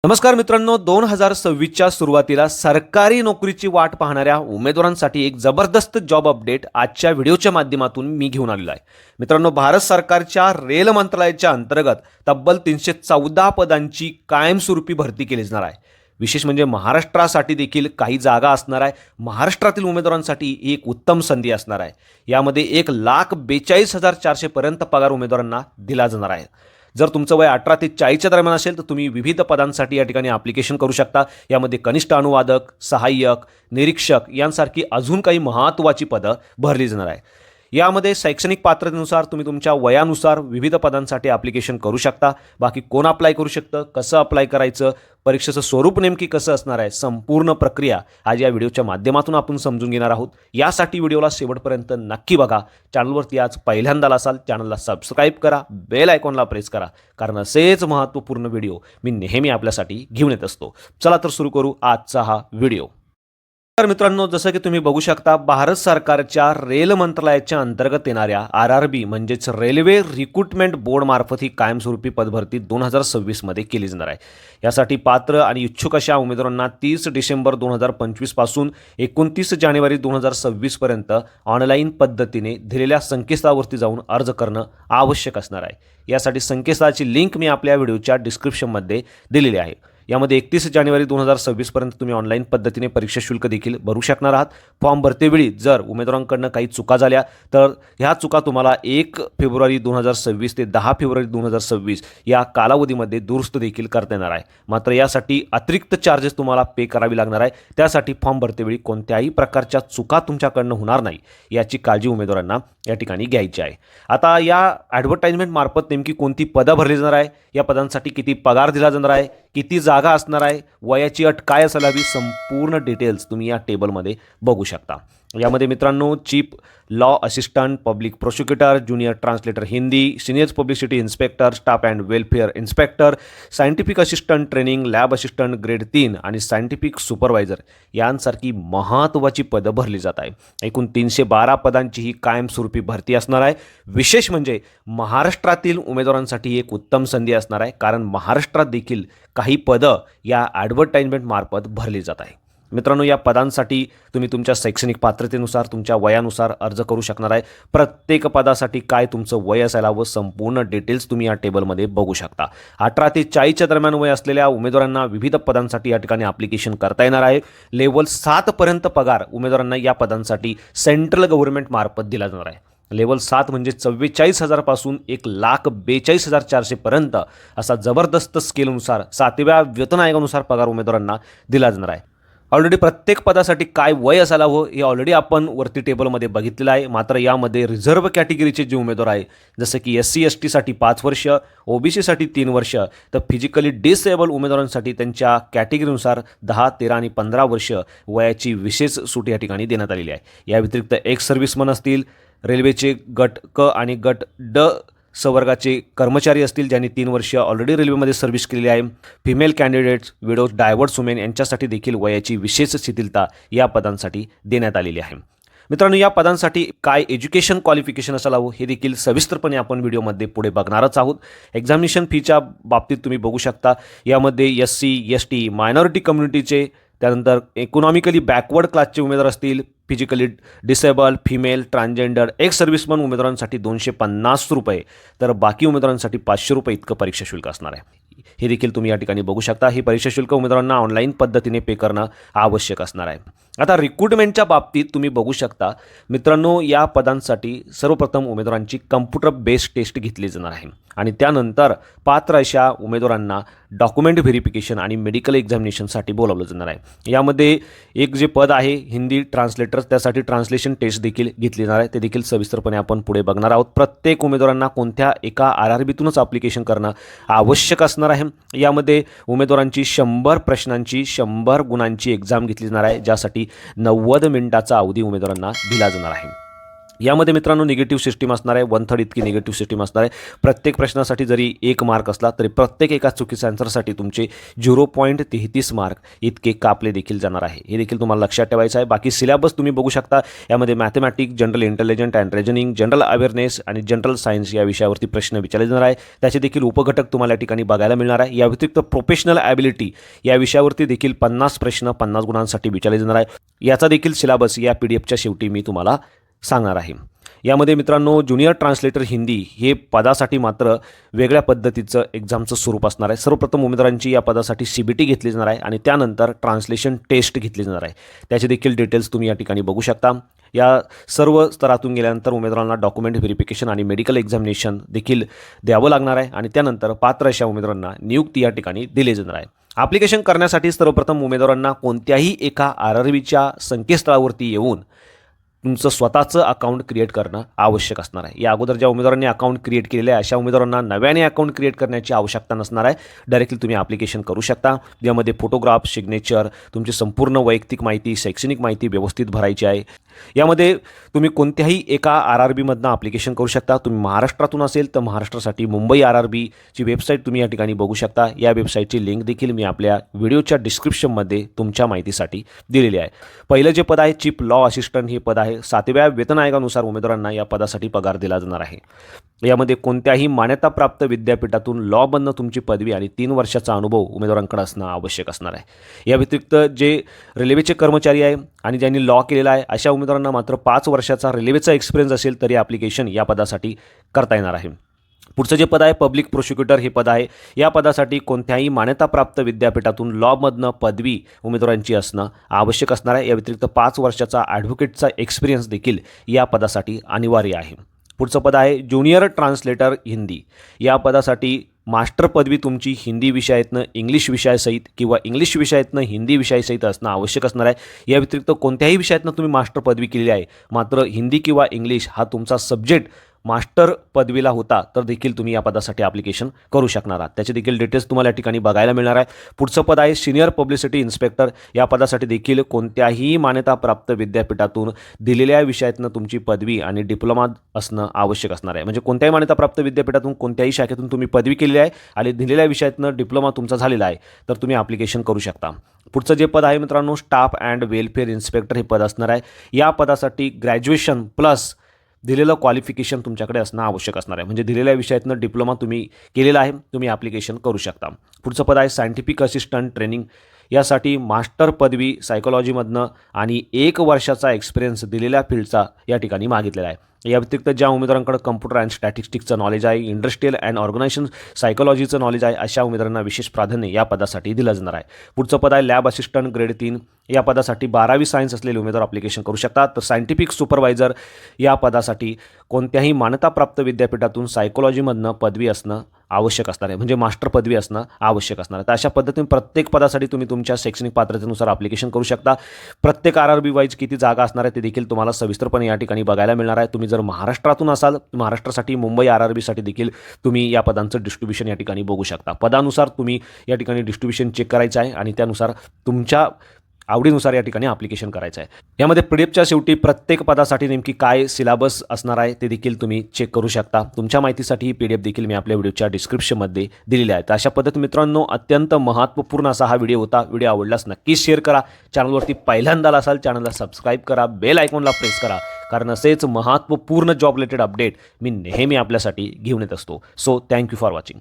नमस्कार मित्रांनो, 2026च्या सुरुवातीला सरकारी नोकरीची वाट पाहणाऱ्या उमेदवारांसाठी एक जबरदस्त जॉब अपडेट आजच्या व्हिडिओच्या माध्यमातून मी घेऊन आलेलो आहे. मित्रांनो, भारत सरकारच्या रेल मंत्रालयाच्या अंतर्गत तब्बल 314 पदांची कायमस्वरूपी भरती केली जाणार आहे. विशेष म्हणजे महाराष्ट्रासाठी देखील काही जागा असणार आहे. महाराष्ट्रातील उमेदवारांसाठी ही एक उत्तम संधी असणार आहे. यामध्ये 1,42,400 पर्यंत पगार उमेदवारांना दिला जाणार आहे. जर तुमचं वय 18 ते 40च्या दरम्यान असेल तर तुम्ही विविध पदांसाठी या ठिकाणी ॲप्लिकेशन करू शकता. यामध्ये कनिष्ठ अनुवादक, सहाय्यक, निरीक्षक यांसारखी अजून काही महत्त्वाची पदं भरली जाणार आहे. यामध्ये शैक्षणिक पात्रतेनुसार तुम्ही तुमच्या वयानुसार विविध पदांसाठी ॲप्लिकेशन करू शकता. बाकी कोण अप्लाय करू शकतं, कसं अप्लाय करायचं, परीक्षेचं स्वरूप नेमकी कसं असणार आहे, संपूर्ण प्रक्रिया आज या व्हिडिओच्या माध्यमातून आपण समजून घेणार आहोत. यासाठी व्हिडिओला शेवटपर्यंत नक्की बघा. चॅनलवरती आज पहिल्यांदा असाल, चॅनलला सबस्क्राईब करा, बेल आयकॉनला प्रेस करा, कारण असेच महत्त्वपूर्ण व्हिडिओ मी नेहमी आपल्यासाठी घेऊन येत असतो. चला तर सुरू करू आजचा हा व्हिडिओ. तर मित्रांनो, जसं की तुम्ही बघू शकता, भारत सरकारच्या रेल मंत्रालयाच्या अंतर्गत येणाऱ्या RRB म्हणजेच रेल्वे रिक्रुटमेंट बोर्ड मार्फत ही कायमस्वरूपी पदभरती 2026 मध्ये केली जाणार आहे. यासाठी पात्र आणि इच्छुक अशा उमेदवारांना 30 डिसेंबर 2025 पासून 29 जानेवारी 2026 पर्यंत ऑनलाईन पद्धतीने दिलेल्या संकेतस्थळावरती जाऊन अर्ज करणं आवश्यक असणार आहे. यासाठी संकेतस्थळाची लिंक मी आपल्या व्हिडिओच्या डिस्क्रिप्शनमध्ये दिलेली आहे. यामध्ये 31 जानेवारी 2026 पर्यंत तुम्ही ऑनलाईन पद्धतीने परीक्षा शुल्क देखील भरू शकणार आहात. फॉर्म भरतेवेळी जर उमेदवारांकडून काही चुका झाल्या तर ह्या चुका तुम्हाला 1 फेब्रुवारी 2026 ते 10 फेब्रुवारी 2026 या कालावधीमध्ये दुरुस्त देखील करता येणार आहे. मात्र यासाठी अतिरिक्त चार्जेस तुम्हाला पे करावी लागणार आहे. त्यासाठी फॉर्म भरतेवेळी कोणत्याही प्रकारच्या चुका तुमच्याकडनं होणार नाही याची काळजी उमेदवारांना या ठिकाणी घ्यायची आहे. आता या ॲडव्हर्टाइजमेंट मार्फत नेमकी कोणती पदं भरली जाणार आहे, या पदांसाठी किती पगार दिला जाणार आहे, किती जागा असणार आहे, वयाची अट काय असायला हवी, संपूर्ण डिटेल्स तुम्ही या टेबलमध्ये बघू शकता. यामध्ये मित्रांनो, chief law assistant, public prosecutor, junior translator Hindi, senior publicity inspector, staff and welfare inspector, scientific assistant training, lab assistant grade 3 आणि सायंटिफिक सुपरवायझर यांसारखी महत्त्वाची पदं भरली जात आहे. एकूण 312 पदांची ही कायमस्वरूपी भरती असणार आहे. विशेष म्हणजे महाराष्ट्रातील उमेदवारांसाठी एक उत्तम संधी असणार आहे, कारण महाराष्ट्रात देखील काही पदं या ॲडव्हर्टाइजमेंट मार्फत भरली जात आहे. मित्रांनो, या पदांसाठी तुम्ही तुमच्या शैक्षणिक पात्रतेनुसार, तुमच्या वयानुसार अर्ज करू शकणार आहे. प्रत्येक पदासाठी काय तुमचं वय असायला व संपूर्ण डिटेल्स तुम्ही या टेबलमध्ये बघू शकता. 18 ते 40च्या दरम्यान वय असलेल्या उमेदवारांना विविध पदांसाठी या ठिकाणी ॲप्लिकेशन करता येणार आहे. लेवल 7 पर्यंत पगार उमेदवारांना या पदांसाठी सेंट्रल गव्हर्नमेंट मार्फत दिला जाणार आहे. लेवल 7 म्हणजे 44,000 पासून 1,42,400 पर्यंत असा जबरदस्त स्केलनुसार 7व्या वेतन आयोगानुसार पगार उमेदवारांना दिला जाणार आहे. ऑलरेडी प्रत्येक पदासाठी काय वय असायला हवं हे ऑलरेडी आपण वरती टेबलमध्ये बघितलेलं आहे. मात्र यामध्ये रिझर्व्ह कॅटेगरीचे जे उमेदवार आहे, जसं की SC ST साठी 5 वर्ष, OBC साठी 3 वर्ष, तर फिजिकली डिसेबल उमेदवारांसाठी त्यांच्या कॅटेगरीनुसार 10, 13 आणि 15 वर्ष वयाची विशेष सूट या ठिकाणी देण्यात आलेली आहे. या व्यतिरिक्त एक्स सर्व्हिसमन असतील, रेल्वेचे गट क आणि गट ड संवर्गाचे कर्मचारी असतील ज्यांनी 3 वर्ष ऑलरेडी रेल्वेमध्ये सर्व्हिस केलेली आहे, female candidates, widows, divorce women यांच्यासाठी देखील वयाची विशेष शिथिलता या पदांसाठी देण्यात आलेली आहे. मित्रांनो, या पदांसाठी काय एज्युकेशन क्वालिफिकेशन असायला हवं हे देखील सविस्तरपणे आपण व्हिडिओमध्ये पुढे बघणारच आहोत. एक्झामिनेशन फीच्या बाबतीत तुम्ही बघू शकता. यामध्ये SC ST मायनॉरिटी कम्युनिटीचे, त्यानंतर इकॉनॉमिकली बॅकवर्ड क्लासचे उमेदवार असतील, physically disable, female, transgender, x serviceman उमेदवारांसाठी 250 रुपये, तर बाकी उमेदवारांसाठी 500 रुपये इतकं परीक्षा शुल्क असणार आहे. हे देखील तुम्ही या ठिकाणी बघू शकता. ही परीक्षा शुल्क उमेदवारांना ऑनलाईन पद्धतीने पे करणं आवश्यक असणार आहे. आता रिक्रुटमेंटच्या बाबतीत तुम्ही बघू शकता मित्रांनो, या पदांसाठी सर्वप्रथम उमेदवारांची कम्प्युटर बेस्ड टेस्ट घेतली जाणार आहे आणि त्यानंतर पात्र अशा उमेदवारांना डॉक्युमेंट व्हेरिफिकेशन आणि मेडिकल एक्झामिनेशनसाठी बोलावलं जाणार आहे. यामध्ये एक जे पद आहे हिंदी ट्रान्सलेटर, त्यासाठी ट्रान्सलेशन टेस्ट देखील घेतली जाणार आहे. ते देखील सविस्तरपणे आपण पुढे बघणार आहोत. प्रत्येक उमेदवारांना कोणत्या एका RRBतूनच ॲप्लिकेशन करणं आवश्यक असणार आहे. यामध्ये उमेदवारांची 100 प्रश्नांची 100 गुणांची एक्झाम घेतली जाणार आहे, ज्यासाठी 90 मिनिटाचा अवधी उमेदवारांना दिला जाणार आहे. यामध्ये मित्रांनो निगेटिव्ह सिस्टीम असणार आहे, 1/3 इतकी निगेटिव्ह सिस्टीम असणार आहे. प्रत्येक प्रश्नासाठी जरी 1 मार्क असला तरी प्रत्येक एका चुकीच्या आन्सरसाठी तुमचे 0.33 मार्क इतके कापले देखील जाणार आहे. हे देखील तुम्हाला लक्षात ठेवायचं आहे. बाकी सिलेबस तुम्ही बघू शकता. यामध्ये mathematics, general intelligent and reasoning, general awareness आणि जनरल सायन्स या विषयावरती प्रश्न विचारले जाणार आहे. त्याचे देखील उपघटक तुम्हाला या ठिकाणी बघायला मिळणार आहे. या व्यतिरिक्त प्रोफेशनल ॲबिलिटी या विषयावरती देखील 50 प्रश्न 50 गुणांसाठी विचारले जाणार आहे. याचा देखील सिलेबस या PDFच्या शेवटी मी तुम्हाला सांगणार आहे. यामध्ये मित्रांनो ज्युनियर ट्रान्सलेटर हिंदी हे पदासाठी मात्र वेगळ्या पद्धतीचं एक्झामचं स्वरूप असणार आहे. सर्वप्रथम उमेदवारांची या पदासाठी CBT घेतली जाणार आहे आणि त्यानंतर ट्रान्सलेशन टेस्ट घेतली जाणार आहे. त्याचे देखील डिटेल्स तुम्ही या ठिकाणी बघू शकता. या सर्व स्तरातून गेल्यानंतर उमेदवारांना डॉक्युमेंट व्हेरिफिकेशन आणि मेडिकल एक्झामिनेशन देखील द्यावं लागणार आहे आणि त्यानंतर पात्र अशा उमेदवारांना नियुक्ती या ठिकाणी दिली जाणार आहे. ॲप्लिकेशन करण्यासाठी सर्वप्रथम उमेदवारांना कोणत्याही एका RRBच्या संकेतस्थळावरती येऊन तुमचं स्वतःचं अकाउंट क्रिएट करणं आवश्यक असणार आहे. या अगोदर ज्या उमेदवारांनी अकाउंट क्रिएट केलेलं आहे अशा उमेदवारांना नव्याने अकाउंट क्रिएट करण्याची आवश्यकता नसणार आहे. डायरेक्टली तुम्ही ॲप्लिकेशन करू शकता. ज्यामध्ये फोटोग्राफ, सिग्नेचर, तुमची संपूर्ण वैयक्तिक माहिती, शैक्षणिक माहिती व्यवस्थित भरायची आहे. यामध्ये तुम्ही कोणत्याही एका RRBमधनं ॲप्लिकेशन करू शकता. तुम्ही महाराष्ट्रातून असेल तर महाराष्ट्रासाठी मुंबई RRBची वेबसाईट तुम्ही या ठिकाणी बघू शकता. या वेबसाईटची लिंक देखील मी आपल्या व्हिडिओच्या डिस्क्रिप्शनमध्ये तुमच्या माहितीसाठी दिलेली आहे. पहिलं जे पद आहे चीफ लॉ असिस्टंट हे पद आहे. 7व्या वेतन आयोगानुसार उमेदवारांना या पदासाठी पगार दिला जाणार आहे. यामध्ये कोणत्याही मान्यताप्राप्त विद्यापीठातून लॉमधनं तुमची पदवी आणि 3 वर्षाचा अनुभव उमेदवारांकडे असणं आवश्यक असणार आहे. या व्यतिरिक्त जे रेल्वेचे कर्मचारी आहे आणि ज्यांनी लॉ केलेला आहे अशा उमेदवारांना मात्र 5 वर्षाचा रेल्वेचा एक्सपिरियन्स असेल तरी ॲप्लिकेशन या पदासाठी करता येणार आहे. पुढचं जे पद आहे पब्लिक प्रोसिक्युटर हे पद आहे. या पदासाठी कोणत्याही मान्यताप्राप्त विद्यापीठातून लॉमधनं पदवी उमेदवारांची असणं आवश्यक असणार आहे. या व्यतिरिक्त 5 वर्षाचा ॲडव्होकेटचा एक्सपिरियन्स देखील या पदासाठी अनिवार्य आहे. पुढचं पद आहे ज्युनियर ट्रान्सलेटर हिंदी. या पदासाठी मास्टर पदवी तुमची हिंदी विषयातनं इंग्लिश विषयासहित किंवा इंग्लिश विषयातनं हिंदी विषयासहित असणं आवश्यक असणार आहे. या व्यतिरिक्त कोणत्याही विषयातनं तुम्ही मास्टर पदवी केलेली आहे मात्र हिंदी किंवा इंग्लिश हा तुमचा सब्जेक्ट मास्टर पदवीला होता तर देखील तुम्ही या पदासाठी ॲप्लिकेशन करू शकणार आहात. त्याचे देखील डिटेल्स तुम्हाला या ठिकाणी बघायला मिळणार आहे. पुढचं पद आहे सिनियर पब्लिसिटी इन्स्पेक्टर. या पदासाठी देखील कोणत्याही मान्यताप्राप्त विद्यापीठातून दिलेल्या विषयातनं तुमची पदवी आणि डिप्लोमा असणं आवश्यक असणार आहे. म्हणजे कोणत्याही मान्यताप्राप्त विद्यापीठातून कोणत्याही शाखेतून तुम्ही पदवी केलेली आहे आणि दिलेल्या विषयातनं डिप्लोमा तुमचा झालेला आहे तर तुम्ही ॲप्लिकेशन करू शकता. पुढचं जे पद आहे मित्रांनो स्टाफ अँड वेलफेअर इन्स्पेक्टर हे पद असणार आहे. या पदासाठी ग्रॅज्युएशन प्लस दिलेलं क्वालिफिकेशन तुमच्याकडे असणं आवश्यक असणार आहे. म्हणजे दिलेल्या विषयातनं डिप्लोमा तुम्ही केलेला आहे तुम्ही ॲप्लिकेशन करू शकता. पुढचं पद आहे सायंटिफिक असिस्टंट ट्रेनिंग. यासाठी मास्टर पदवी सायकोलॉजीमधनं आणि 1 वर्षाचा एक्सपिरियन्स दिलेल्या फील्डचा या ठिकाणी मागितलेला आहे. या व्यतिरिक्त ज्या उमेदवारांकडे कम्प्युटर अँड स्टॅटिस्टिक्सचं नॉलेज आहे, इंडस्ट्रियल अँड ऑर्गनायझेशन सायकोलॉजीचं नॉलेज आहे अशा उमेदवारांना विशेष प्राधान्य या पदासाठी दिलं जाणार आहे. पुढचं पद आहे लॅब असिस्टंट ग्रेड 3. या पदासाठी 12वी सायन्स असलेले उमेदवार ॲप्लिकेशन करू शकतात. तर सायंटिफिक सुपरवायझर या पदासाठी कोणत्याही मान्यताप्राप्त विद्यापीठातून सायकोलॉजीमधनं पदवी असणं आवश्यक असणार आहे. म्हणजे मास्टर पदवी असणं आवश्यक असणार आहे. तर अशा पद्धतीने प्रत्येक पदासाठी तुम्ही तुमच्या शैक्षणिक पात्रतेनुसार ॲप्लिकेशन करू शकता. प्रत्येक RRB वाईज किती जागा असणार आहे ते देखील तुम्हाला सविस्तरपणे या ठिकाणी बघायला मिळणार आहे. तुम्ही जर महाराष्ट्रातून असाल महाराष्ट्रासाठी मुंबई RRBसाठी देखील तुम्ही या पदांचं डिस्ट्रीब्युशन या ठिकाणी बघू शकता. पदानुसार तुम्ही या ठिकाणी डिस्ट्रीब्युशन चेक करायचं आहे आणि त्यानुसार तुमच्या आवडीनुसार या ठिकाणी ॲप्लिकेशन करायचं आहे. यामध्ये PDFच्या शेवटी प्रत्येक पदासाठी नेमकी काय सिलेबस असणार आहे ते देखील तुम्ही चेक करू शकता. तुमच्या माहितीसाठी ही PDF देखील मी आपल्या व्हिडिओच्या डिस्क्रिप्शनमध्ये दिलेली आहे. तर अशा पद्धतीने मित्रांनो अत्यंत महत्त्वपूर्ण असा हा व्हिडिओ होता. व्हिडिओ आवडल्यास नक्कीच शेअर करा. चॅनलवरती पहिल्यांदा असाल चॅनलला सबस्क्राईब करा, बेल आयकॉनला प्रेस करा कारण असेच महत्त्वपूर्ण जॉब रिलेटेड अपडेट मी नेहमी आपल्यासाठी घेऊन येत असतो. So thank you for watching.